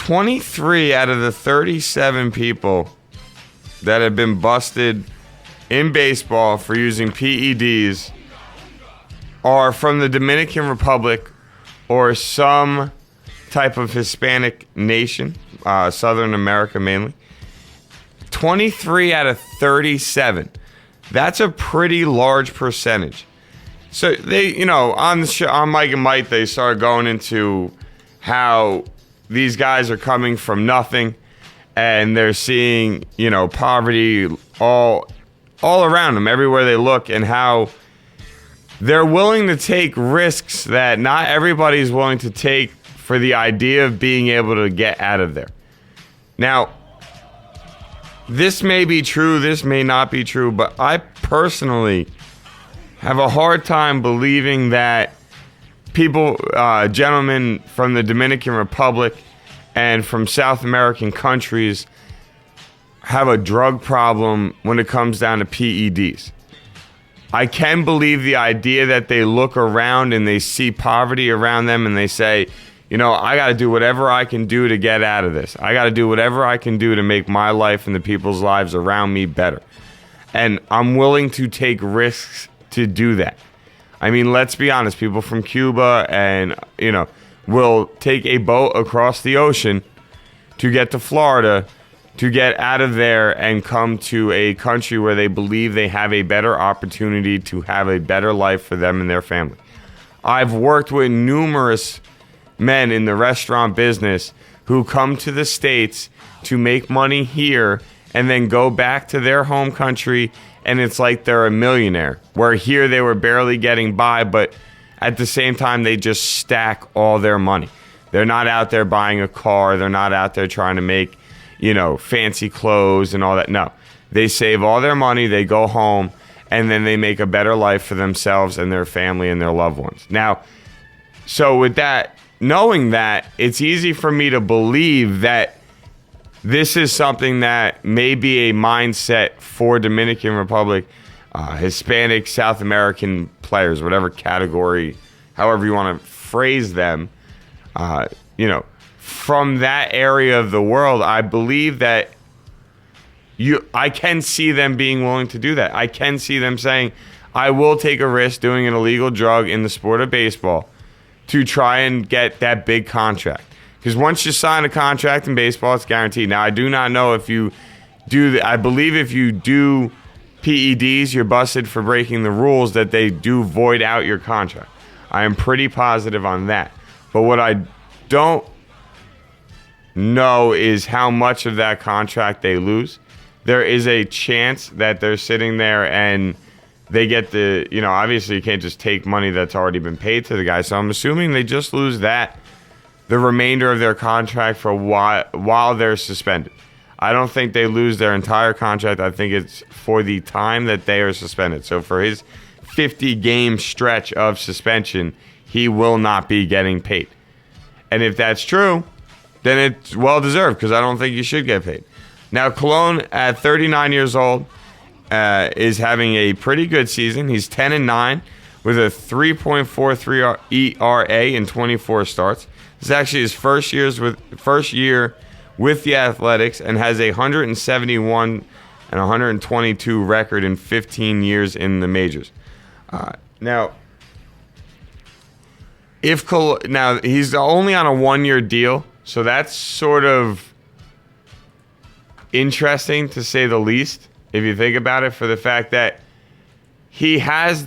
23 out of the 37 people that have been busted in baseball for using PEDs are from the Dominican Republic or some type of Hispanic nation, Southern America mainly. 23 out of 37. That's a pretty large percentage. So they, on the show, on Mike and Mike, they started going into how these guys are coming from nothing, and they're seeing, poverty all around them, everywhere they look, and how they're willing to take risks that not everybody's willing to take for the idea of being able to get out of there. Now, this may be true, this may not be true, but I personally have a hard time believing that people, gentlemen from the Dominican Republic and from South American countries have a drug problem when it comes down to PEDs. I can believe the idea that they look around and they see poverty around them and they say, I got to do whatever I can do to get out of this. I got to do whatever I can do to make my life and the people's lives around me better. And I'm willing to take risks to do that. I mean, let's be honest. People from Cuba and, will take a boat across the ocean to get to Florida, to get out of there and come to a country where they believe they have a better opportunity to have a better life for them and their family. I've worked with numerous men in the restaurant business who come to the States to make money here and then go back to their home country, and it's like they're a millionaire, where here they were barely getting by, but at the same time they just stack all their money. They're not out there buying a car, they're not out there trying to make fancy clothes and all that. No, they save all their money, they go home, and then they make a better life for themselves and their family and their loved ones. Now, so with that, knowing that, it's easy for me to believe that this is something that may be a mindset for Dominican Republic, Hispanic, South American players, whatever category, however you want to phrase them, from that area of the world. I believe that I can see them being willing to do that. I can see them saying, I will take a risk doing an illegal drug in the sport of baseball to try and get that big contract. Because once you sign a contract in baseball, it's guaranteed. Now, I do not know if you do I believe if you do PEDs, you're busted for breaking the rules, that they do void out your contract. I am pretty positive on that. But what I don't know is how much of that contract they lose. There is a chance that they're sitting there and they get the, obviously you can't just take money that's already been paid to the guy. So I'm assuming they just lose the remainder of their contract for while they're suspended. I don't think they lose their entire contract. I think it's for the time that they are suspended. So for his 50-game stretch of suspension, he will not be getting paid. And if that's true, then it's well-deserved, because I don't think you should get paid. Now, Colon, at 39 years old, is having a pretty good season. He's 10-9 with a 3.43 ERA in 24 starts. This is actually his first year with the Athletics, and has a 171 and 122 record in 15 years in the majors. Now he's only on a 1-year deal, so that's sort of interesting to say the least, if you think about it, for the fact that he has,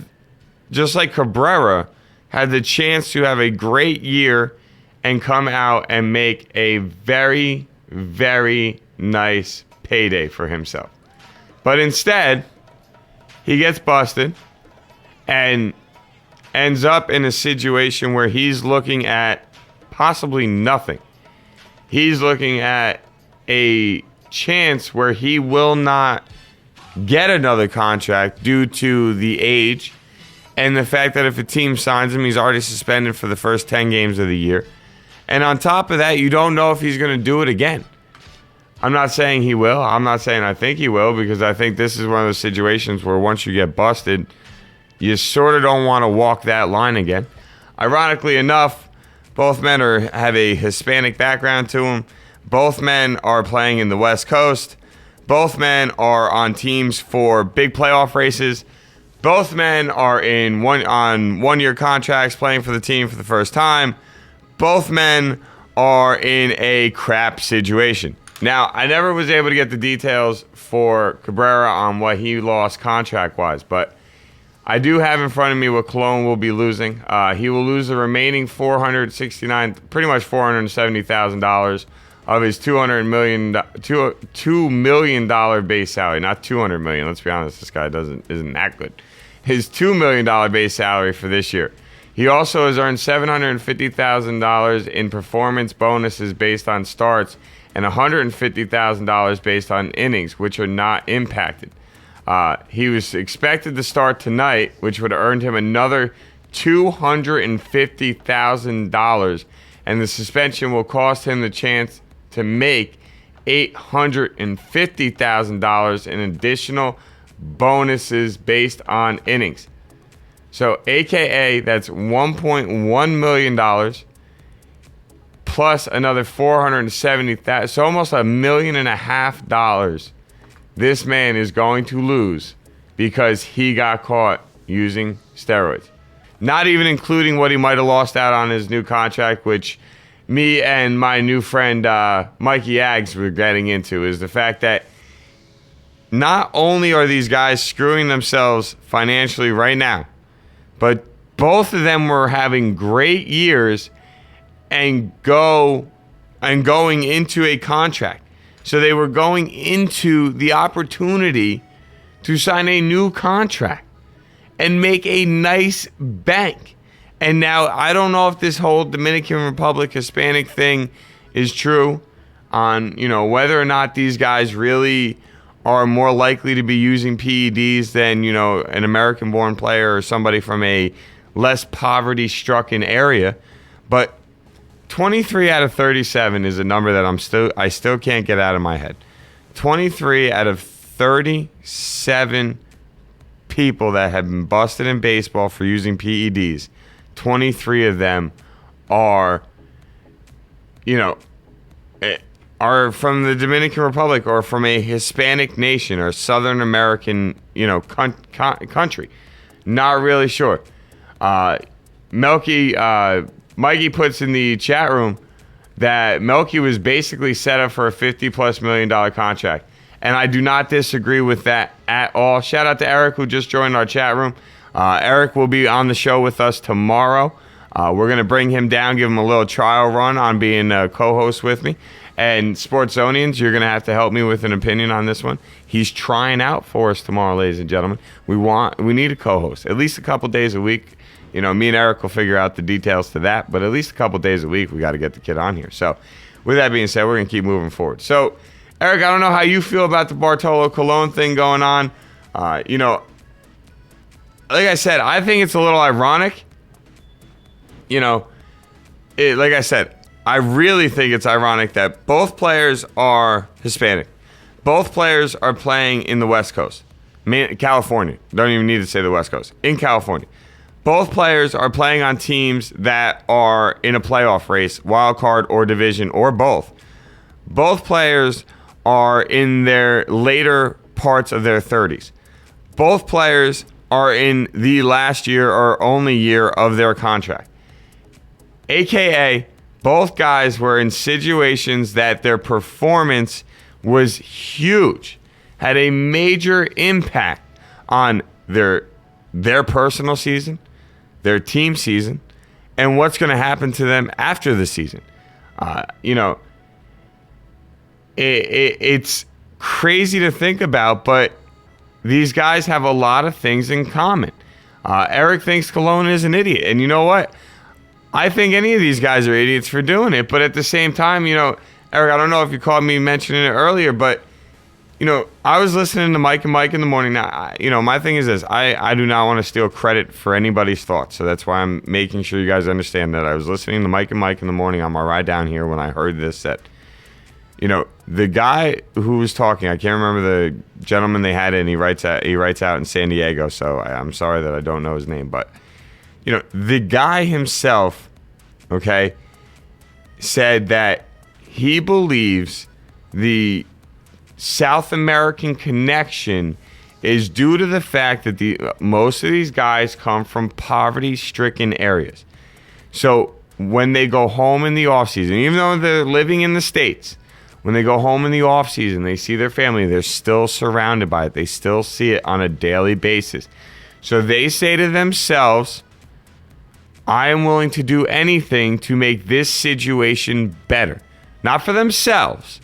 just like Cabrera, had the chance to have a great year and come out and make a very, very nice payday for himself. But instead, he gets busted and ends up in a situation where he's looking at possibly nothing. He's looking at a chance where he will not get another contract due to the age and the fact that if a team signs him, he's already suspended for the first 10 games of the year. And on top of that, you don't know if he's going to do it again. I'm not saying he will. I'm not saying I think he will, because I think this is one of those situations where once you get busted, you sort of don't want to walk that line again. Ironically enough, both men have a Hispanic background to them. Both men are playing in the West Coast. Both men are on teams for big playoff races. Both men are on one-year contracts playing for the team for the first time. Both men are in a crap situation. Now, I never was able to get the details for Cabrera on what he lost contract-wise, but I do have in front of me what Colon will be losing. He will lose the remaining pretty much $470,000 of his $2 million base salary. Not $200 million. Let's be honest, this guy isn't that good. His $2 million base salary for this year. He also has earned $750,000 in performance bonuses based on starts and $150,000 based on innings, which are not impacted. He was expected to start tonight, which would have earned him another $250,000, and the suspension will cost him the chance to make $850,000 in additional bonuses based on innings. So, AKA, that's $1.1 million plus another $470,000. So almost $1.5 million this man is going to lose because he got caught using steroids. Not even including what he might have lost out on his new contract, which me and my new friend Mikey Aggs were getting into, is the fact that not only are these guys screwing themselves financially right now, but both of them were having great years and going into a contract. So they were going into the opportunity to sign a new contract and make a nice bank. And now I don't know if this whole Dominican Republic Hispanic thing is true on, whether or not these guys really are more likely to be using PEDs than, an American-born player or somebody from a less poverty-stricken area. But 23 out of 37 is a number that I still can't get out of my head. 23 out of 37 people that have been busted in baseball for using PEDs, 23 of them are from the Dominican Republic or from a Hispanic nation or Southern American, country. Not really sure. Mikey puts in the chat room that Melky was basically set up for a $50+ million contract. And I do not disagree with that at all. Shout out to Eric, who just joined our chat room. Eric will be on the show with us tomorrow. We're going to bring him down, give him a little trial run on being a co-host with me. And Sportsonians, you're going to have to help me with an opinion on this one. He's trying out for us tomorrow, ladies and gentlemen. We need a co-host, at least a couple days a week. Me and Eric will figure out the details to that, but at least a couple days a week, we got to get the kid on here. So with that being said, we're going to keep moving forward. So, Eric, I don't know how you feel about the Bartolo Colon thing going on. Like I said, I think it's a little ironic. Like I said, I really think it's ironic that both players are Hispanic. Both players are playing in the West Coast. California. Don't even need to say the West Coast. In California. Both players are playing on teams that are in a playoff race, wild card or division, or both. Both players are in their later parts of their 30s. Both players are in the last year or only year of their contract. AKA, both guys were in situations that their performance was huge, had a major impact on their personal season, their team season, and what's going to happen to them after the season. It's crazy to think about, but these guys have a lot of things in common. Eric thinks Colon is an idiot, and you know what? I think any of these guys are idiots for doing it, but at the same time, Eric, I don't know if you caught me mentioning it earlier, but I was listening to Mike and Mike in the morning. Now, my thing is this. I do not want to steal credit for anybody's thoughts. So that's why I'm making sure you guys understand that I was listening to Mike and Mike in the morning on my ride down here when I heard this, that, the guy who was talking, I can't remember the gentleman they had in, he writes out in San Diego. So I'm sorry that I don't know his name, but, the guy himself, okay, said that he believes the South American connection is due to the fact that most of these guys come from poverty-stricken areas. So when they go home in the offseason, even though they're living in the States, when they go home in the offseason, they see their family, they're still surrounded by it. They still see it on a daily basis. So they say to themselves, I am willing to do anything to make this situation better. Not for themselves,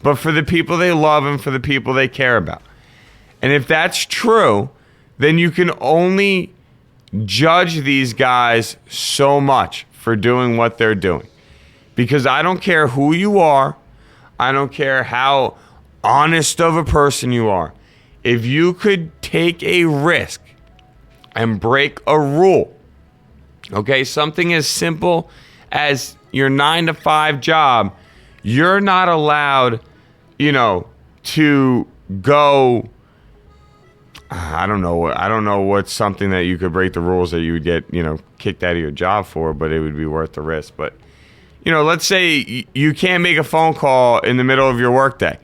but for the people they love and for the people they care about. And if that's true, then you can only judge these guys so much for doing what they're doing. Because I don't care who you are. I don't care how honest of a person you are. If you could take a risk and break a rule, okay, something as simple as your 9-to-5 job, you're not allowed, to go. I don't know what's something that you could break the rules that you would get, kicked out of your job for, but it would be worth the risk. But, let's say you can't make a phone call in the middle of your workday,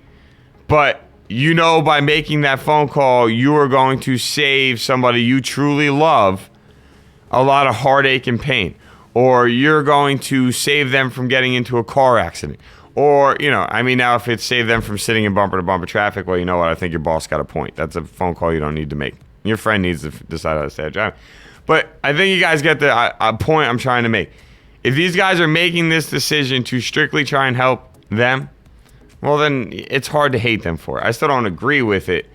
but by making that phone call, you are going to save somebody you truly love a lot of heartache and pain, or you're going to save them from getting into a car accident. Or, now if it's save them from sitting in bumper-to-bumper traffic, well, you know what? I think your boss got a point. That's a phone call you don't need to make. Your friend needs to decide how to stay at job. But I think you guys get the point I'm trying to make. If these guys are making this decision to strictly try and help them, well, then it's hard to hate them for it. I still don't agree with it,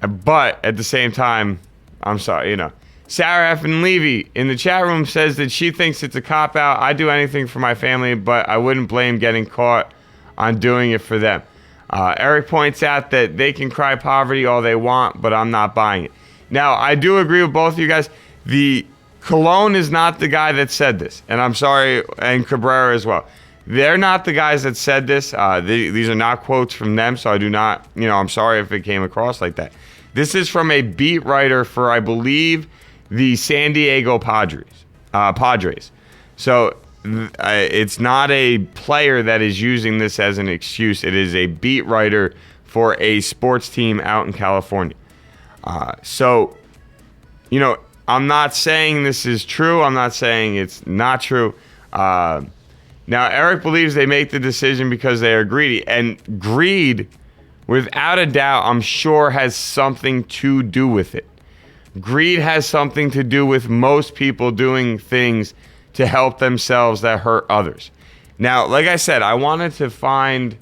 But at the same time, I'm sorry, Sarah F. and Levy in the chat room says that she thinks it's a cop-out. I do anything for my family, but I wouldn't blame getting caught on doing it for them. Eric points out that they can cry poverty all they want, but I'm not buying it. Now, I do agree with both of you guys. The Colon is not the guy that said this, and I'm sorry, and Cabrera as well. They're not the guys that said this. These are not quotes from them, so I do not, I'm sorry if it came across like that. This is from a beat writer for, I believe, the San Diego Padres. So it's not a player that is using this as an excuse. It is a beat writer for a sports team out in California. So, I'm not saying this is true. I'm not saying it's not true. Now, Eric believes they make the decision because they are greedy. And greed, without a doubt, I'm sure has something to do with it. Greed has something to do with most people doing things to help themselves that hurt others. Now, like I said, I wanted to find,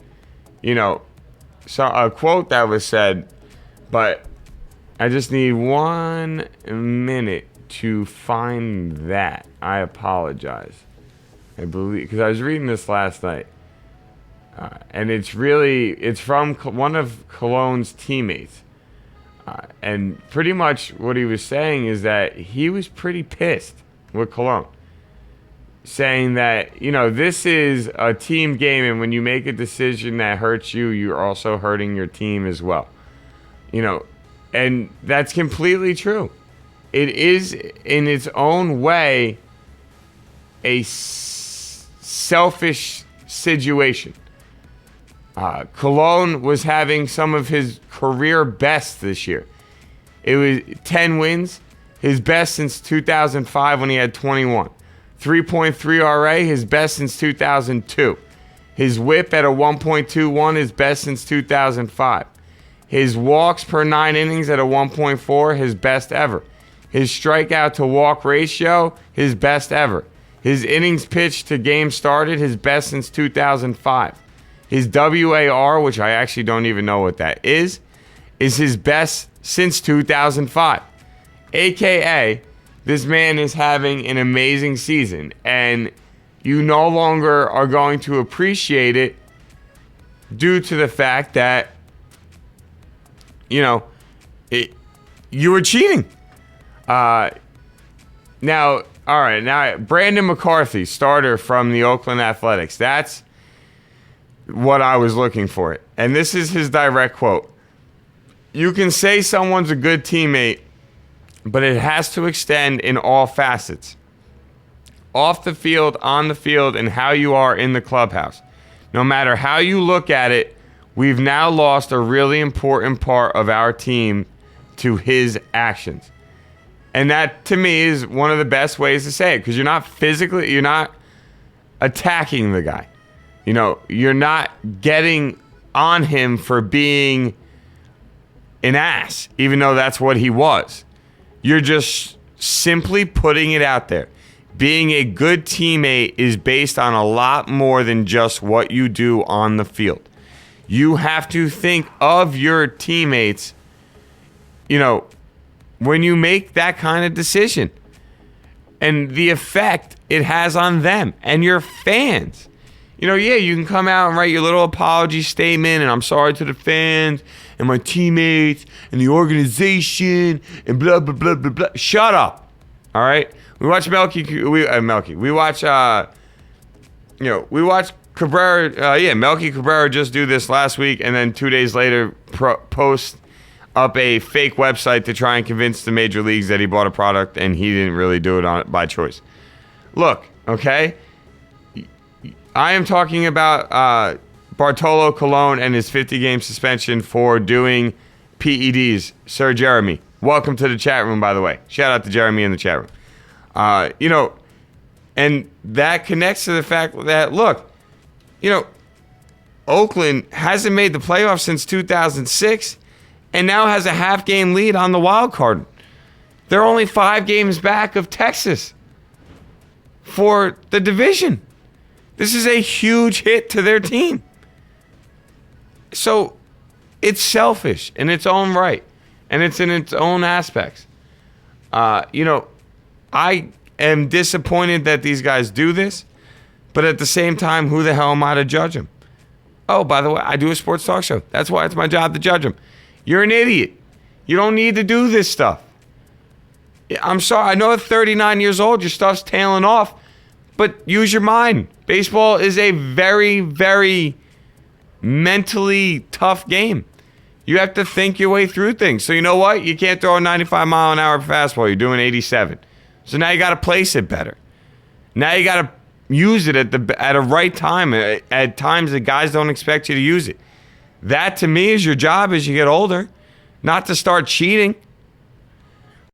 a quote that was said, but I just need 1 minute to find that. I apologize. I believe, because I was reading this last night, and it's from one of Colon's teammates. And pretty much what he was saying is that he was pretty pissed with Colon, saying that, this is a team game, and when you make a decision that hurts you, you're also hurting your team as well. And that's completely true. It is, in its own way, a selfish situation. Colon was having some of his career best this year. It was 10 wins, his best since 2005 when he had 21. 3.3 RA, his best since 2002. His whip at a 1.21, his best since 2005. His walks per 9 innings at a 1.4, his best ever. His strikeout to walk ratio, his best ever. His innings pitched to games started, his best since 2005. His WAR, which I actually don't even know what that is his best since 2005. AKA, this man is having an amazing season, and you no longer are going to appreciate it due to the fact that, you were cheating. Now, Brandon McCarthy, starter from the Oakland Athletics. That's what I was looking for. And this is his direct quote. You can say someone's a good teammate, but it has to extend in all facets. off the field, on the field, and how you are in the clubhouse. No matter how you look at it, we've now lost a really important part of our team to his actions. And that, to me, is one of the best ways to say it, because you're not attacking the guy. You're not getting on him for being an ass, even though that's what he was. You're just simply putting it out there. Being a good teammate is based on a lot more than just what you do on the field. You have to think of your teammates, when you make that kind of decision and the effect it has on them and your fans. You can come out and write your little apology statement and I'm sorry to the fans and my teammates and the organization and blah, blah, blah, blah, blah. Shut up. All right? We watch We watch, Cabrera. Melky Cabrera just do this last week and then 2 days later post up a fake website to try and convince the major leagues that he bought a product and he didn't really do it by choice. Look, okay? I am talking about Bartolo Colon and his 50-game suspension for doing PEDs. Sir Jeremy, welcome to the chat room, by the way. Shout out to Jeremy in the chat room. And that connects to the fact that, look, Oakland hasn't made the playoffs since 2006 and now has a half-game lead on the wild card. They're only 5 games back of Texas for the division. This is a huge hit to their team. So it's selfish in its own right, and it's in its own aspects. I am disappointed that these guys do this, but at the same time, who the hell am I to judge them? Oh, by the way, I do a sports talk show. That's why it's my job to judge them. You're an idiot. You don't need to do this stuff. I'm sorry. I know at 39 years old, your stuff's tailing off, but use your mind. Baseball is a very, very mentally tough game. You have to think your way through things. So you know what? You can't throw a 95-mile-an-hour fastball. You're doing 87. So now you got to place it better. Now you got to use it at a right time, at times that guys don't expect you to use it. That, to me, is your job as you get older, not to start cheating.